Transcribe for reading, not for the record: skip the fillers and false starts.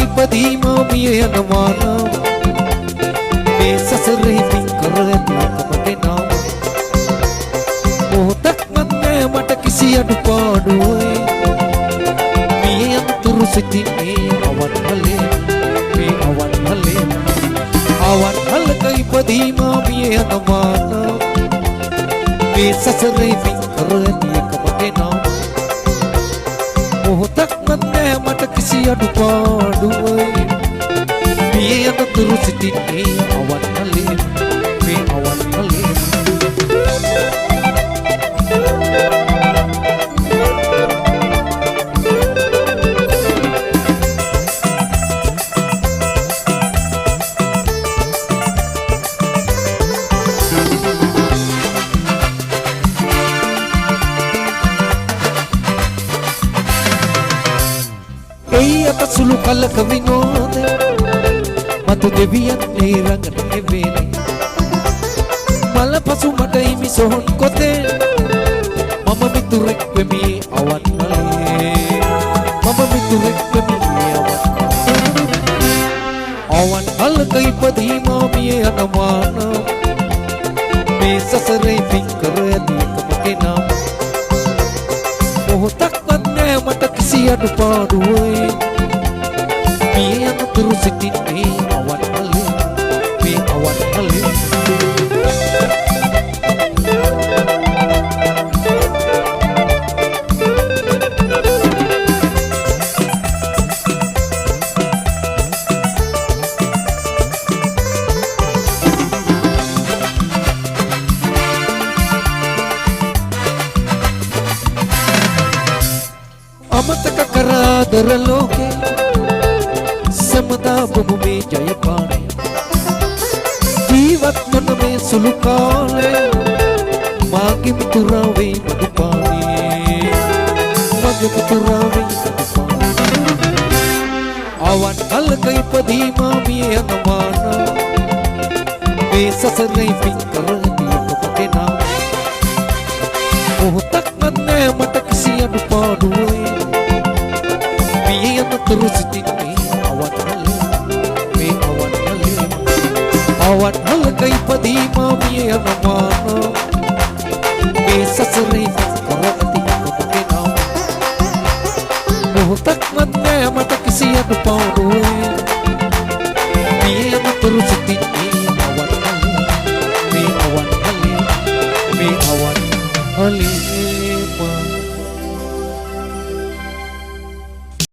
ඉපදීම මිය යනවා නම් මේ සසරේ පින් කර ඇති අපගේ නාම මොහොතක්වත් නෑ මට කිසි අඩුපාඩුවයි මිය යතුරු සිටින්නේ අවන්හලේ මේ අවන්හලේ අවන්හලක ඉපදීම මිය යනවා නම් මේ සසරේ පින් කර ඇති අපගේ නාම මොහොතක්වත් නෑ මට කිසි අඩුපාඩුවයි මිය යතුරු සිටින්නේ අවන්හලේ මේ අවන්හලේ සුළු කලක විනෝද මතු දෙවියන් නිරංගනයේ වේලේ මල පසු මට හිමි සොහොන් කොතේ මම මිතුරෙක් වෙමි අවන්හලේ මම මිතුරෙක් වෙමි අවන්හලක ඉපදීම මිය යනවා නම් මේ සසරේ පින් කර ඇති එකමගේ නාම මොහොතක්වත් නෑ මට කිසි අඩුපාඩුවයි මිය යතුරු සිටින්නේ අවන්හලේ මේ අවන්හලේ අමතක කරාදර ලෝකේ සමදා බොහොමේ ජයපානේ ජීවත් වන මේ සුළු කාලේ මාගේ මිතුරා වේ මදුපානේ මගේ මිතුරා වේ මදුපානේ අවන්හලක ඉපදීම මිය යනවා නම් මේ සසරේ පින් කර ඇති අපගේ නාම මොහොතක්වත් නෑ මට කිසි අඩුපාඩුවයි මිය යතුරු සිටින්නේ අවන්හලක ඉපදීම මිය යනවා නම් මේ සසරේ කර ඇති අපගේ නාම මොහොතක්වත් නෑ මට කිසි අඩුපාඩුවයි මිය යතුරු සිටින්නේ අවන්හලේ මේ අවන්හලේ මේ අවන්හලේ